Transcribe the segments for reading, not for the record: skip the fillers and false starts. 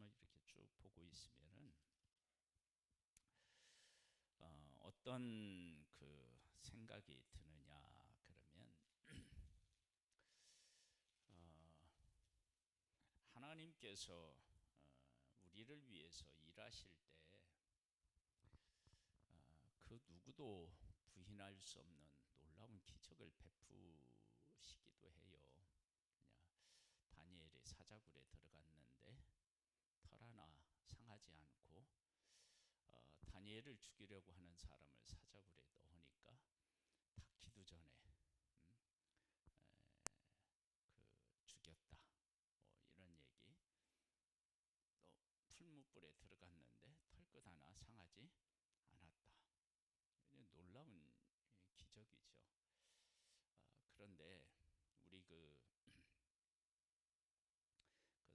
말씀을 이렇게 쭉 보고 있으면은 어떤 그 생각이 드느냐 그러면 어, 하나님께서 우리를 위해서 일하실 때 그 누구도 부인할 수 없는 놀라운 기적을 베푸시기도 해요. 그냥 다니엘이 사자굴에 들어갔는데 털 하나 상하지 않고 다니엘을 죽이려고 하는 사람을 사자굴에 넣으니까 닿기도 전에 음, 죽였다. 뭐 이런 얘기. 또 풀무불에 들어갔는데 털끝 하나 상하지 않았다. 놀라운 기적이죠. 그런데 우리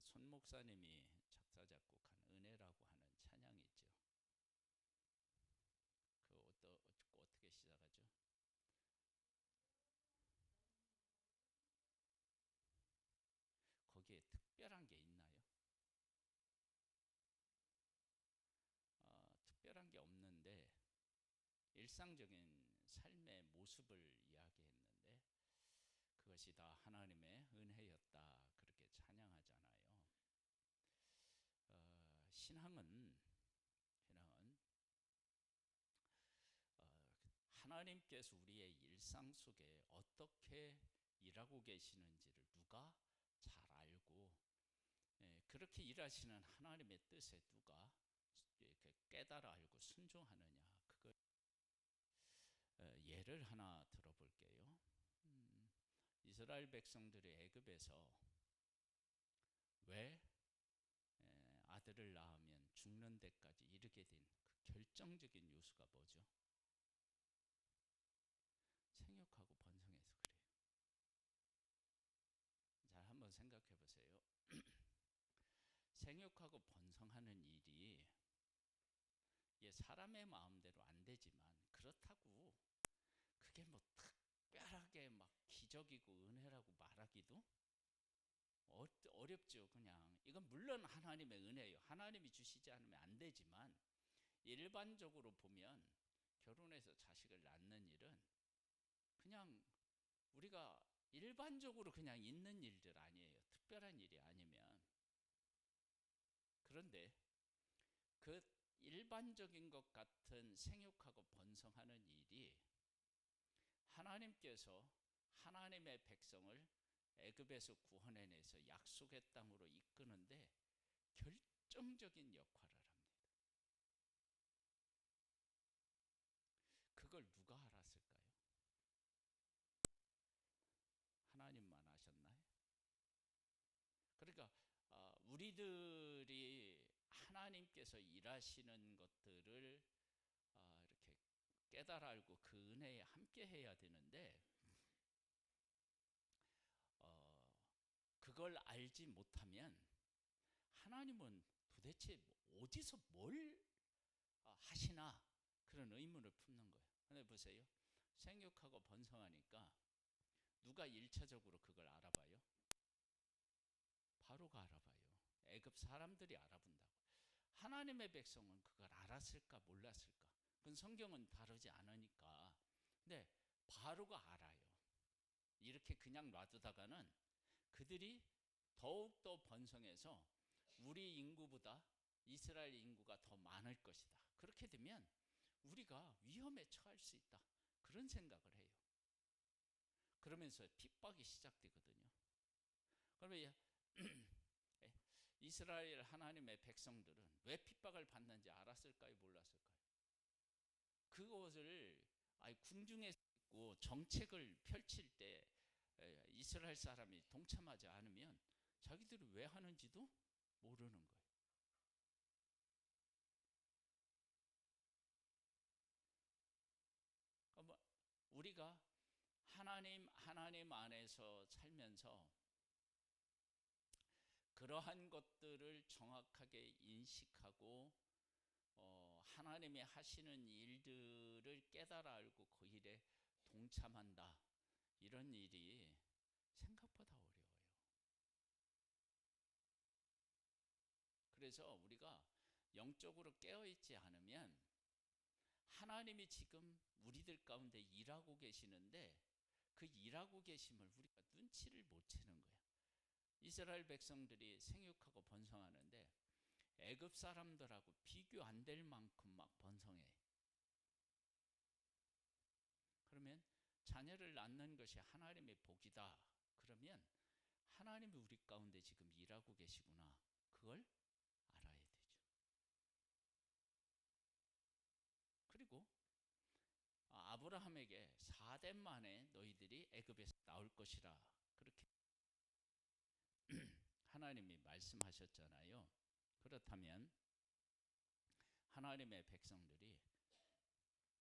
그손 목사님이 작사 작곡한 은혜라고 하는 찬양이 있죠. 어떻게 시작하죠? 거기에 특별한 게 있나요? 특별한 게 없는데 일상적인 삶의 모습을 이야기했는데 그것이 다 하나님의 은혜였다 그렇게 찬양하잖아요. 신앙은 하나님께서 우리의 일상 속에 어떻게 일하고 계시는지를 누가 잘 알고 그렇게 일하시는 하나님의 뜻에 누가 이렇게 깨달아 알고 순종하느냐. 그걸 예를 하나 들어볼게요. 이스라엘 백성들이 애굽에서 왜 아들을 낳으면 죽는 데까지 이르게 된 그 결정적인 요소가 뭐죠? 생육하고 번성해서 그래요. 잘 한번 생각해 보세요. 생육하고 번성하는 일이 사람의 마음대로 안 되지만 그렇다고 그게 뭐 특별하게 막 기적이고 은혜라고 말하기도 어렵죠. 그냥 이건 물론 하나님의 은혜예요. 하나님이 주시지 않으면 안 되지만 일반적으로 보면 결혼해서 자식을 낳는 일은 그냥 우리가 일반적으로 그냥 있는 일들 아니에요. 특별한 일이 아니면. 그런데 그 일반적인 것 같은 생육하고 번성하는 일이 하나님께서 하나님의 백성을 애굽에서 구원해내서 약속의 땅으로 이끄는데 결정적인 역할을 합니다. 그걸 누가 알았을까요? 하나님만 아셨나요? 그러니까 우리들이 하나님께서 일하시는 것들을 이렇게 깨달아 알고 그 은혜에 함께 해야 되는데 그걸 알지 못하면 하나님은 도대체 어디서 뭘 하시나 그런 의문을 품는 거예요. 근데 보세요. 생육하고 번성하니까 누가 1차적으로 그걸 알아봐요? 바로가 알아봐요. 애굽 사람들이 알아본다고. 하나님의 백성은 그걸 알았을까 몰랐을까? 그건 성경은 다루지 않으니까. 근데 바로가 알아요. 이렇게 그냥 놔두다가는 그들이 더욱더 번성해서 우리 인구보다 이스라엘 인구가 더 많을 것이다. 그렇게 되면 우리가 위험에 처할 수 있다. 그런 생각을 해요. 그러면서 핍박이 시작되거든요. 그러면 이스라엘 하나님의 백성들은 왜 핍박을 받는지 알았을까요? 몰랐을까요? 그것을 궁중에 있고 정책을 펼칠 때 이스라엘 사람이 동참하지 않으면 자기들이 왜 하는지도 모르는 거예요. 그러니까 우리가 하나님 안에서 살면서 그러한 것들을 정확하게 인식하고 하나님이 하시는 일들을 깨달아 알고 그 일에 동참한다. 이런 일이 생각보다 어려워요. 그래서 우리가 영적으로 깨어있지 않으면 하나님이 지금 우리들 가운데 일하고 계시는데 그 일하고 계심을 우리가 눈치를 못 채는 거예요. 이스라엘 백성들이 생육하고 번성하는데 애굽 사람들하고 비교 안 될 만큼 막 번성해. 그러면 자녀를 낳는 것이 하나님의 복이다. 그러면 하나님이 우리 가운데 지금 일하고 계시구나. 그걸 알아야 되죠. 그리고 아브라함에게 4대 만에 너희들이 애굽에서 나올 것이라 그렇게 하나님이 말씀하셨잖아요. 그렇다면 하나님의 백성들이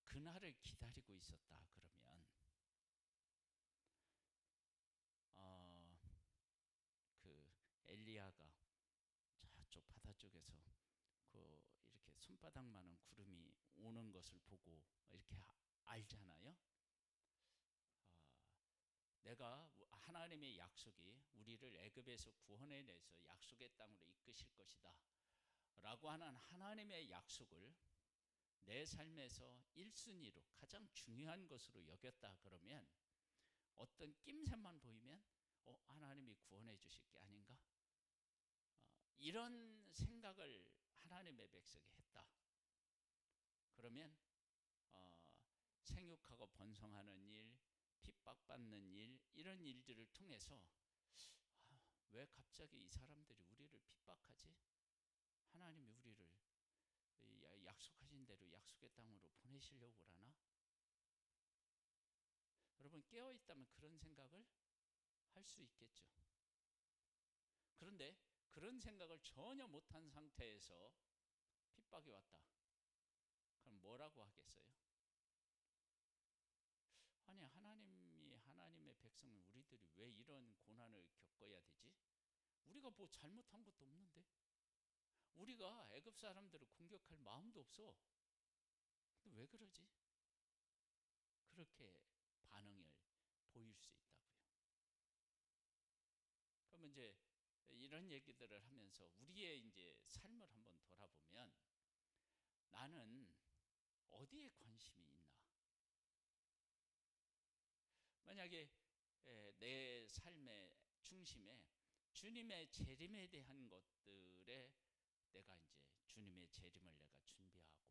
그날을 기다리고 있었다 그러면 그 엘리야가 저쪽 바다 쪽에서 그 이렇게 손바닥만한 구름이 오는 것을 보고 이렇게 알잖아요. 내가 하나님의 약속이 우리를 애굽에서 구원해내서 약속의 땅으로 이끄실 것이다 라고 하는 하나님의 약속을 내 삶에서 1순위로 가장 중요한 것으로 여겼다 그러면 어떤 낌새만 보이면 하나님이 구원해 주실 게 아닌가? 이런 생각을 하나님의 백성이 했다. 그러면 생육하고 번성하는 일, 핍박받는 일, 이런 일들을 통해서 왜 갑자기 이 사람들이 우리를 핍박하지? 하나님이 우리를 약속하신 대로 약속의 땅으로 보내시려고 그러나? 여러분 깨어있다면 그런 생각을 할 수 있겠죠. 그런데 그런 생각을 전혀 못한 상태에서 핍박이 왔다. 그럼 뭐라고 하겠어요? 아니 하나님이 하나님의 백성을 우리들이 왜 이런 고난을 겪어야 되지? 우리가 뭐 잘못한 것도 없는데 우리가 애굽 사람들을 공격할 마음도 없어. 근데 왜 그러지? 그렇게 반응을 보일 수 있다고요. 그러면 이제 이런 얘기들을 하면서 우리의 이제 삶을 한번 돌아보면 나는 어디에 관심이 있나? 만약에 내 삶의 중심에 주님의 재림에 대한 것들에 내가 이제 주님의 재림을 내가 준비하고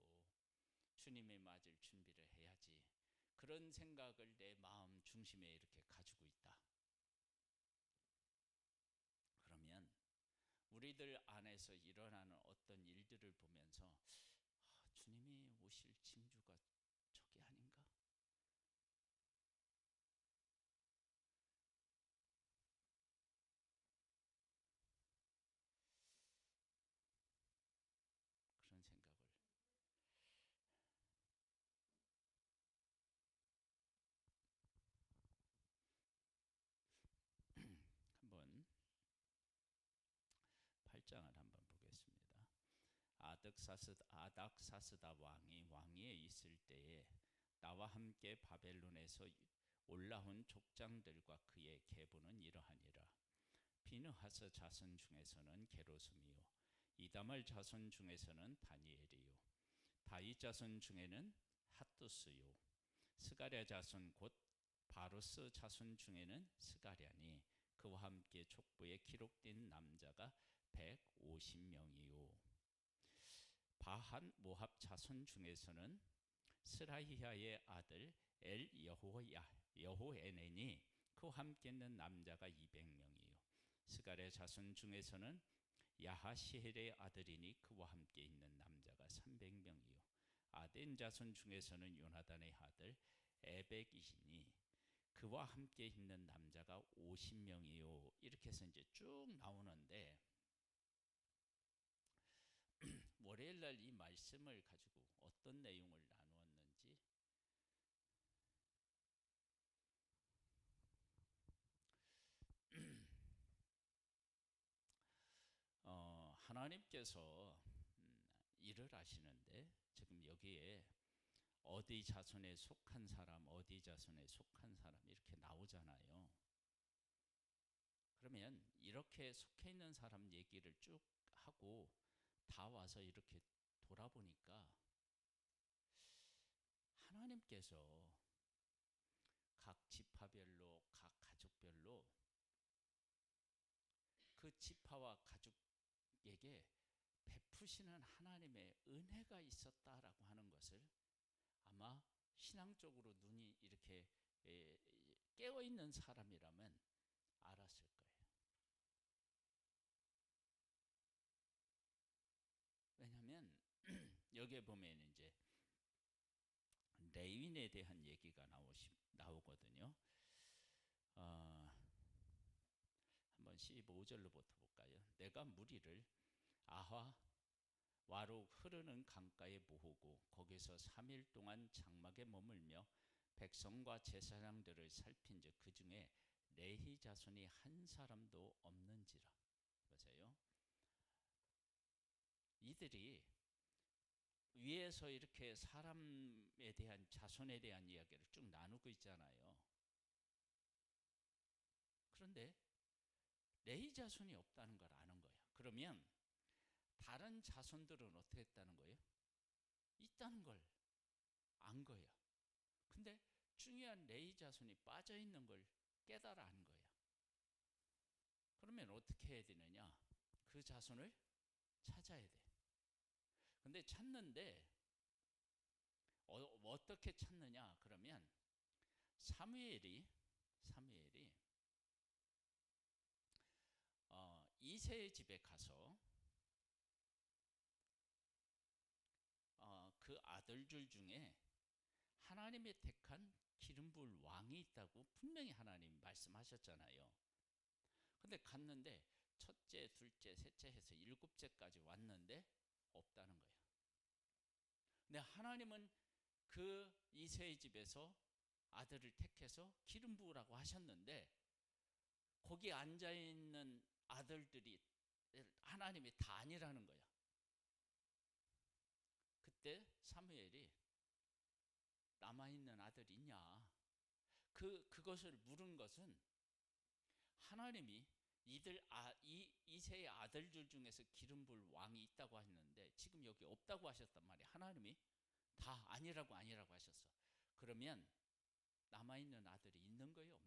주님의 맞을 준비를 해야지. 그런 생각을 내 마음 중심에 이렇게 가지고 있다. 그러면 우리들 안에서 일어나는 어떤 일들을 보면서 주님이 오실 징조가 저게 아닌가? 그런 생각을 한번 8장을 한번 보겠습니다. 아닥사스다 왕이 왕위에 있을 때에 나와 함께 바벨론에서 올라온 족장들과 그의 계보는 이러하니라. 비느하스 자손 중에서는 게로스미요 이다말 자손 중에서는 다니엘이요 다윗 자손 중에는 핫두스요 스가랴 자손 곧 바루스 자손 중에는 스가랴니 그와 함께 족보에 기록된 남자가 150명이요 바한 모합 자손 중에서는 스라히야의 아들 엘 여호에넨이 그와 함께 있는 남자가 200명이요 스가랴 자손 중에서는 야하시엘의 아들이니 그와 함께 있는 남자가 300명이요 아덴 자손 중에서는 요나단의 아들 에벡이시니 그와 함께 있는 남자가 50명이요 이렇게 해서 이제 쭉 나오는데 월요일날 이 말씀을 가지고 어떤 내용을 나누었는지 하나님께서 일을 하시는데 지금 여기에 어디 자손에 속한 사람 어디 자손에 속한 사람 이렇게 나오잖아요. 그러면 이렇게 속해 있는 사람 얘기를 쭉 하고 다 와서 이렇게 돌아보니까 하나님께서 각 지파별로, 각 가족별로 그 지파와 가족에게 베푸시는 하나님의 은혜가 있었다라고 하는 것을 아마 신앙적으로 눈이 이렇게 깨어있는 사람이라면 알았을 거예요. 왜냐하면 여기에 보면 이제 레윈에 대한 얘기가 나오거든요. 한번 15절로부터 볼까요? 내가 무리를 아화 와로 흐르는 강가에 모으고 거기서 3일 동안 장막에 머물며 백성과 제사장들을 살핀즉 그 중에 레위 자손이 한 사람도 없는지라. 보세요. 이들이 위에서 이렇게 사람에 대한 자손에 대한 이야기를 쭉 나누고 있잖아요. 그런데 레위 자손이 없다는 걸 아는 거예요. 그러면 다른 자손들은 어떻게 했다는 거예요? 있다는 걸 안 거예요. 근데 중요한 레위 자손이 빠져 있는 걸 깨달아 안 거예요. 그러면 어떻게 해야 되느냐? 그 자손을 찾아야 돼. 근데 찾는데 어떻게 찾느냐? 그러면 사무엘이 이새의 집에 가서 그 아들들 중에 하나님의 택한 기름 부을 왕이 있다고 분명히 하나님 말씀하셨잖아요. 근데 갔는데 첫째, 둘째, 셋째 해서 7째까지 왔는데 없다는 거예요. 근데 하나님은 그 이새의 집에서 아들을 택해서 기름 부으라고 하셨는데 거기 앉아있는 아들들이 하나님이 다 아니라는 거야. 그때 사무엘이 남아있는 아들이 있냐? 그것을 물은 것은 하나님이 이세의 아들들 중에서 기름 부을 왕이 있다고 하셨는데 지금 여기 없다고 하셨단 말이에요. 하나님이 다 아니라고 하셨어. 그러면 남아있는 아들이 있는 거예요,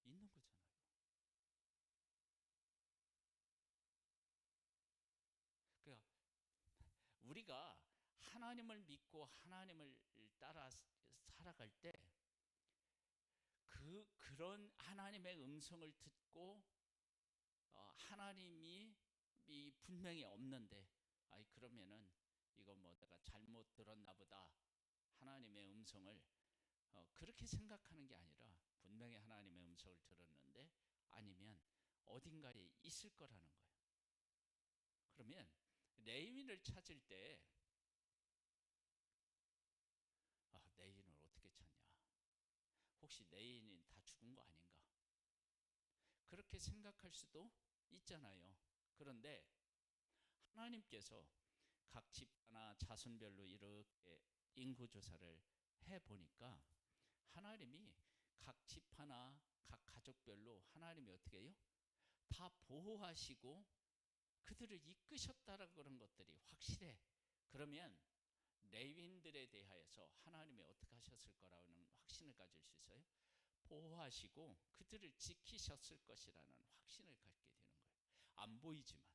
없는 거예요? 있는 거잖아요. 그러니까 우리가 하나님을 믿고 하나님을 따라 살아갈 때 그런 하나님의 음성을 듣고 하나님이 분명히 없는데 그러면은 이거 뭐 내가 잘못 들었나 보다 하나님의 음성을 그렇게 생각하는 게 아니라 분명히 하나님의 음성을 들었는데 아니면 어딘가에 있을 거라는 거예요. 그러면 레위인을 찾을 때 레위인을 어떻게 찾냐? 혹시 레위인이 다 죽은 거 아닌가? 그렇게 생각할 수도 있잖아요. 그런데 하나님께서 각 집파나 자손별로 이렇게 인구조사를 해보니까 하나님이 각 집파나 각 가족별로 하나님이 어떻게 해요? 다 보호하시고 그들을 이끄셨다라고 그런 것들이 확실해. 그러면 레위인들에 대하여서 하나님이 어떻게 하셨을 거라는 확신을 가질 수 있어요. 보호하시고 그들을 지키셨을 것이라는 확신을 갖게 되는 거예요. 안 보이지만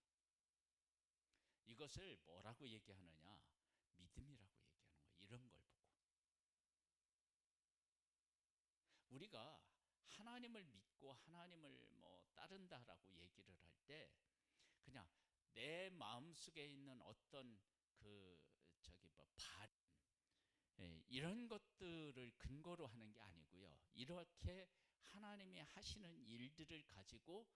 이것을 뭐라고 얘기하느냐? 믿음이라고 얘기하는 거예요. 이런 걸 보고 우리가 하나님을 믿고 하나님을 따른다라고 얘기를 할 때 그냥 내 마음속에 있는 어떤 바램 이런 것들을 근거로 하는 게 아니고요. 이렇게 하나님이 하시는 일들을 가지고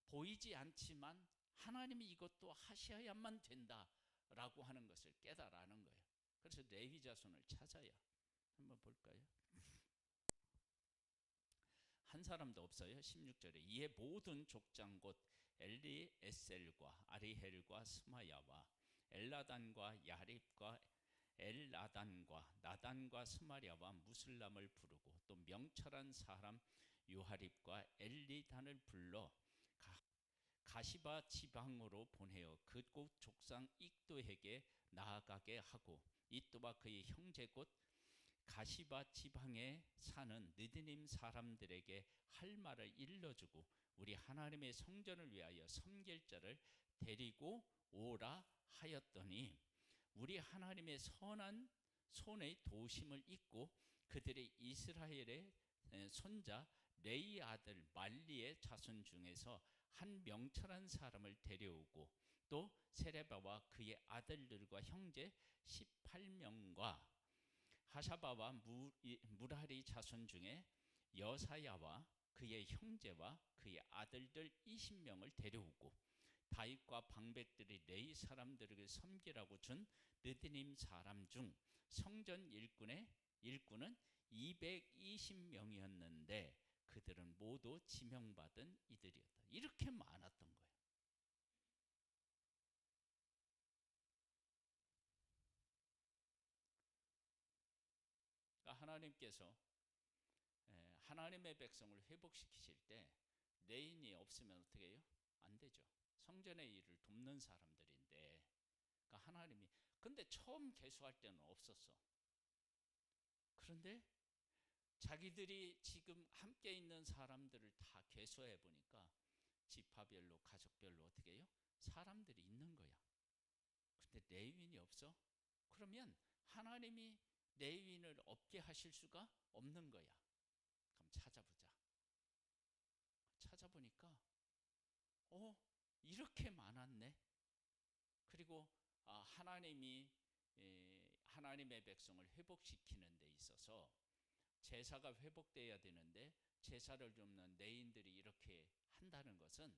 보이지 않지만 하나님이 이것도 하셔야만 된다라고 하는 것을 깨달아는 거예요. 그래서 레위 자손을 찾아야 한번 볼까요? 한 사람도 없어요. 16절에 이에 모든 족장 곧 엘리에셀과 아리헬과 스마야와 엘라단과 야립과 엘라단과 나단과 스마랴와 무슬람을 부르고 또 명철한 사람 유하립과 엘리단을 불러 가시바 지방으로 보내어 그곳 족상 익도에게 나아가게 하고 이또와 그의 형제 곧 가시바 지방에 사는 느드님 사람들에게 할 말을 일러주고 우리 하나님의 성전을 위하여 섬길 자를 데리고 오라 하였더니 우리 하나님의 선한 손의 도심을 잊고 그들의 이스라엘의 손자 레이 아들 말리의 자손 중에서 한 명철한 사람을 데려오고 또 세레바와 그의 아들들과 형제 18명과 하샤바와 무라리 자손 중에 여사야와 그의 형제와 그의 아들들 20명을 데려오고 다윗과 방백들이 레이 사람들에게 섬기라고 준 느드님 사람 중 성전 일꾼은 220명이었는데 그들은 모두 지명받은 이들이었다. 이렇게 많았던 거예요. 그러니까 하나님께서 하나님의 백성을 회복시키실 때 레인이 없으면 어떻게 해요? 안 되죠. 성전의 일을 돕는 사람들인데 그러니까 하나님이 근데 처음 개수할 때는 없었어. 그런데 자기들이 지금 함께 있는 사람들을 다 개수해 보니까 지파별로 가족별로 어떻게 해요? 사람들이 있는 거야. 근데 레위인이 없어? 그러면 하나님이 레위인을 없게 하실 수가 없는 거야. 그럼 찾아보자. 찾아보니까 이렇게 많았네. 그리고 하나님이 하나님의 백성을 회복시키는 데 있어서 제사가 회복돼야 되는데 제사를 줍는 레인들이 이렇게 한다는 것은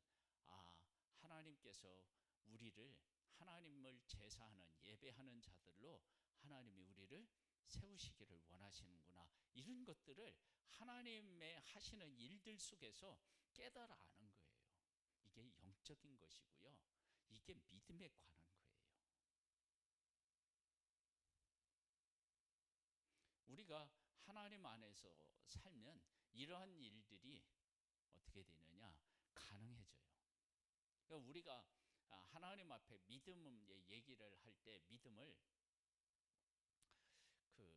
하나님께서 우리를 하나님을 제사하는 예배하는 자들로 하나님이 우리를 세우시기를 원하시는구나. 이런 것들을 하나님의 하시는 일들 속에서 깨달아 아는 거예요. 이게 영적인 것이고요. 이게 믿음에 관한 거예요. 우리가 하나님 안에서 살면 이러한 일들이 어떻게 되느냐? 가능해져요. 그러니까 우리가 하나님 앞에 믿음의 얘기를 할 때 믿음을 이렇게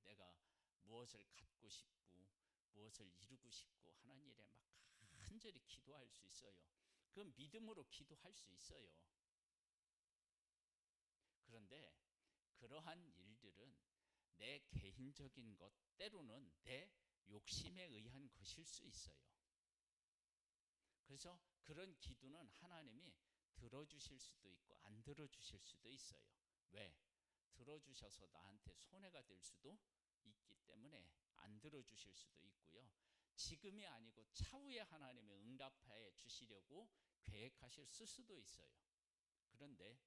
내가 무엇을 갖고 싶고 무엇을 이루고 싶고 하는 일에 막 간절히 기도할 수 있어요. 그건 믿음으로 기도할 수 있어요. 그런데 그러한 일들은 내 개인적인 것 때로는 내 욕심에 의한 것일 수 있어요. 그래서 그런 기도는 하나님이 들어주실 수도 있고 안 들어주실 수도 있어요. 왜? 들어주셔서 나한테 손해가 될 수도 있기 때문에 안 들어주실 수도 있고요. 지금이 아니고 차후에 하나님의 응답해 주시려고 계획하실 수도 있어요. 그런데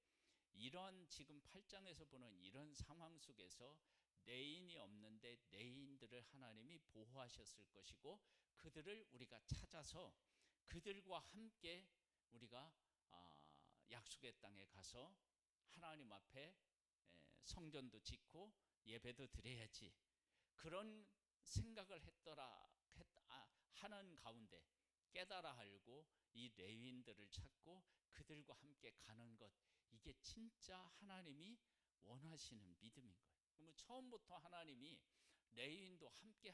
이런 지금 8장에서 보는 이런 상황 속에서 레인이 없는데 레인들을 하나님이 보호하셨을 것이고 그들을 우리가 찾아서 그들과 함께 우리가 약속의 땅에 가서 하나님 앞에 성전도 짓고 예배도 드려야지 그런 생각을 하는 가운데 깨달아 알고 이 레위인들을 찾고 그들과 함께 가는 것 이게 진짜 하나님이 원하시는 믿음인 거예요. 그러면 처음부터 하나님이 레위인도 함께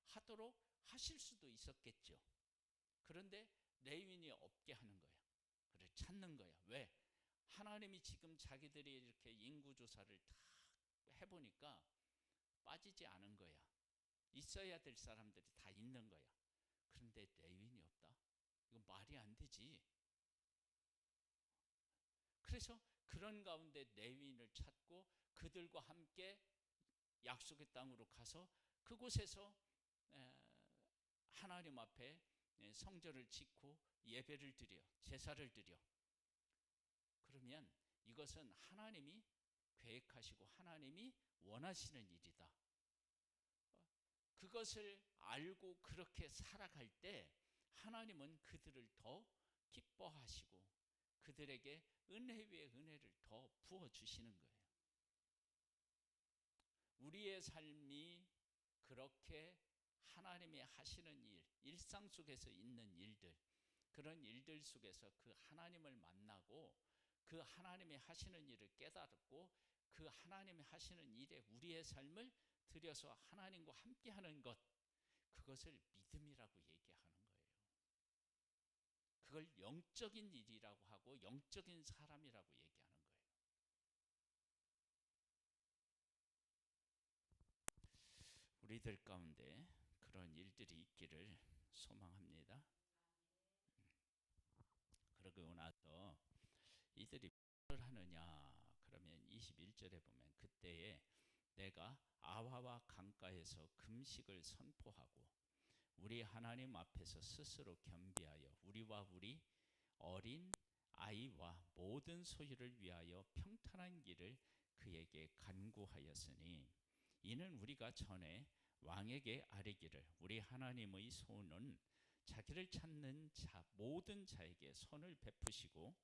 하도록 하실 수도 있었겠죠. 그런데 레위인이 없게 하는 거야. 그를 찾는 거야. 왜? 하나님이 지금 자기들이 이렇게 인구조사를 다 해보니까 빠지지 않은 거야. 있어야 될 사람들이 다 있는 거야. 그런데 레위인이 없다? 이건 말이 안 되지. 그래서 그런 가운데 레위인을 찾고 그들과 함께 약속의 땅으로 가서 그곳에서 하나님 앞에 성전을 짓고 예배를 드려 제사를 드려. 그러면 이것은 하나님이 계획하시고 하나님이 원하시는 일이다. 그것을 알고 그렇게 살아갈 때 하나님은 그들을 더 기뻐하시고 그들에게 은혜 위에 은혜를 더 부어주시는 거예요. 우리의 삶이 그렇게 하나님이 하시는 일, 일상 속에서 있는 일들 그런 일들 속에서 그 하나님을 만나고 그 하나님이 하시는 일을 깨닫고 그 하나님이 하시는 일에 우리의 삶을 들여서 하나님과 함께하는 것, 그것을 믿음이라고 얘기하는 거예요. 그걸 영적인 일이라고 하고 영적인 사람이라고 얘기하는 거예요. 우리들 가운데 그런 일들이 있기를 소망합니다. 그러고 나서 이들이 뭘 하느냐 그러면 21절에 보면 그때에 내가 아화와 강가에서 금식을 선포하고 우리 하나님 앞에서 스스로 겸비하여 우리와 우리 어린 아이와 모든 소유를 위하여 평탄한 길을 그에게 간구하였으니 이는 우리가 전에 왕에게 아뢰기를 우리 하나님의 손은 자기를 찾는 모든 자에게 선을 베푸시고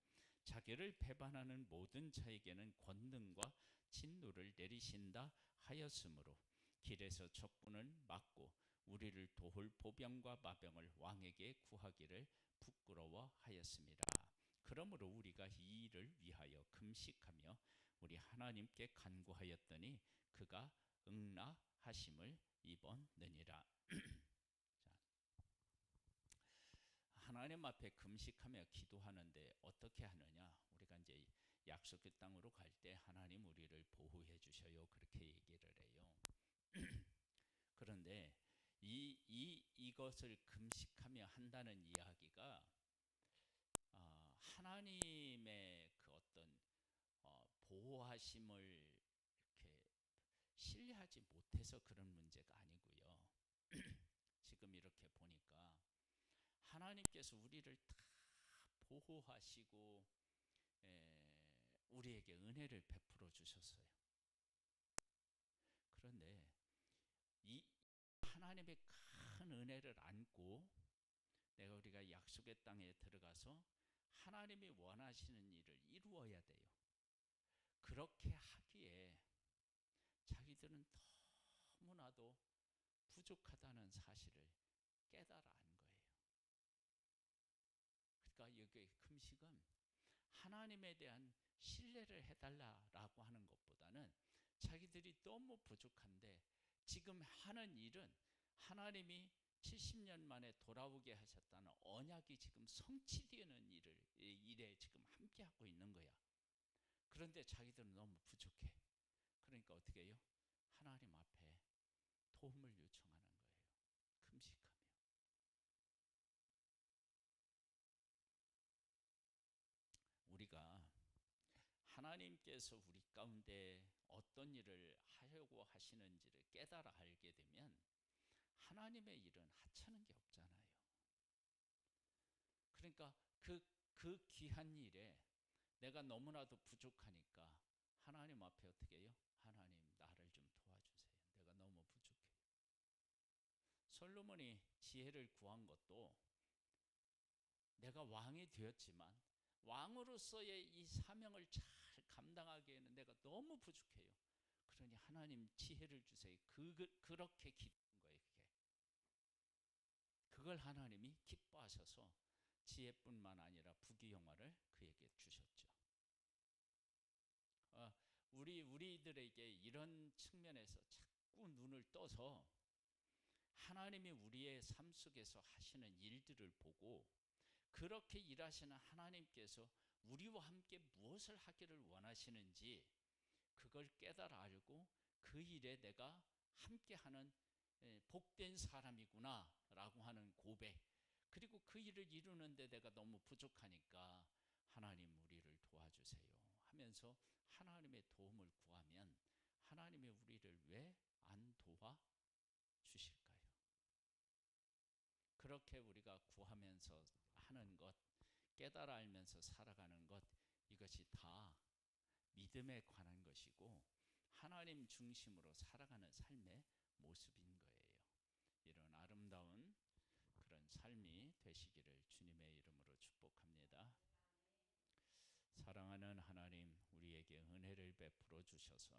자기를 배반하는 모든 자에게는 권능과 진노를 내리신다 하였으므로 길에서 적군을 막고 우리를 도울 보병과 마병을 왕에게 구하기를 부끄러워하였습니다. 그러므로 우리가 이 일을 위하여 금식하며 우리 하나님께 간구하였더니 그가 응답하심을 입었느니라. 자, 하나님 앞에 금식하며 기도하는데 어떻게 하느냐? 우리가 이제 약속의 땅으로 갈 때 하나님 우리를 보호해 주셔요. 그렇게 얘기를 해요. 그런데 이것을 금식하며 한다는 이야기가 하나님의 그 어떤 보호하심을 이렇게 신뢰하지 못해서 그런 문제가 아니고요. 지금 이렇게 보니까 하나님께서 우리를 다 보호하시고 우리에게 은혜를 베풀어 주셨어요. 그런데 이 하나님의 큰 은혜를 안고 내가 우리가 약속의 땅에 들어가서 하나님이 원하시는 일을 이루어야 돼요. 그렇게 하기에 자기들은 너무나도 부족하다는 사실을 깨달아 안 거예요. 그러니까 여기 금식은 하나님에 대한 신뢰를 해달라고 하는 것보다는 자기들이 너무 부족한데 지금 하는 일은 하나님이 70년 만에 돌아오게 하셨다는 언약이 지금 성취되는 일에 지금 함께하고 있는 거야. 그런데 자기들은 너무 부족해. 그러니까 어떻게 해요? 하나님 앞에 도움을 요청하는 거예요. 금식하며. 우리가 하나님께서 우리 가운데 어떤 일을 하려고 하시는지를 깨달아 알게 되면 하나님의 일은 하찮은 게 없잖아요. 그러니까 그 귀한 일에 내가 너무나도 부족하니까 하나님 앞에 어떻게 해요? 하나님 나를 좀 도와주세요. 내가 너무 부족해요. 솔로몬이 지혜를 구한 것도 내가 왕이 되었지만 왕으로서의 이 사명을 잘 감당하기에는 내가 너무 부족해요. 그러니 하나님 지혜를 주세요. 그렇게 기도한 거예요. 그걸 하나님이 기뻐하셔서 지혜뿐만 아니라 부귀영화를 그에게 주셨죠. 우리들에게 이런 측면에서 자꾸 눈을 떠서 하나님이 우리의 삶 속에서 하시는 일들을 보고 그렇게 일하시는 하나님께서 우리와 함께 무엇을 하기를 원하시는지 그걸 깨달아 알고 그 일에 내가 함께하는 복된 사람이구나 라고 하는 고백, 그리고 그 일을 이루는데 내가 너무 부족하니까 하나님 우리를 도와주세요 하면서 하나님의 도움을 구하면 하나님이 우리를 왜 안 도와주실까요? 그렇게 우리가 구하면서 하는 것, 깨달아 알면서 살아가는 것, 이것이 다 믿음에 관한 것이고 하나님 중심으로 살아가는 삶의 모습인 거예요. 이런 아름다운 그런 삶이 되시기를 주님의 이름으로 축복합니다. 사랑하는 하나님, 우리에게 은혜를 베풀어 주셔서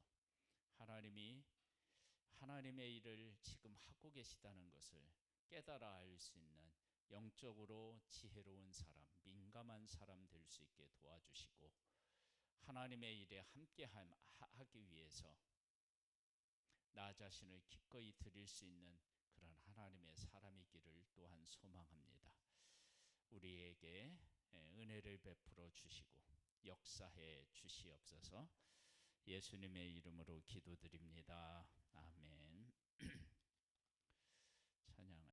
하나님이 하나님의 일을 지금 하고 계시다는 것을 깨달아 알 수 있는 영적으로 지혜로운 사람, 민감한 사람 될 수 있게 도와주시고 하나님의 일에 함께 하기 위해서 나 자신을 기꺼이 드릴 수 있는 그런 하나님의 사람이기를 또한 소망합니다. 우리에게 은혜를 베풀어 주시고 역사해 주시옵소서. 예수님의 이름으로 기도드립니다. 아멘.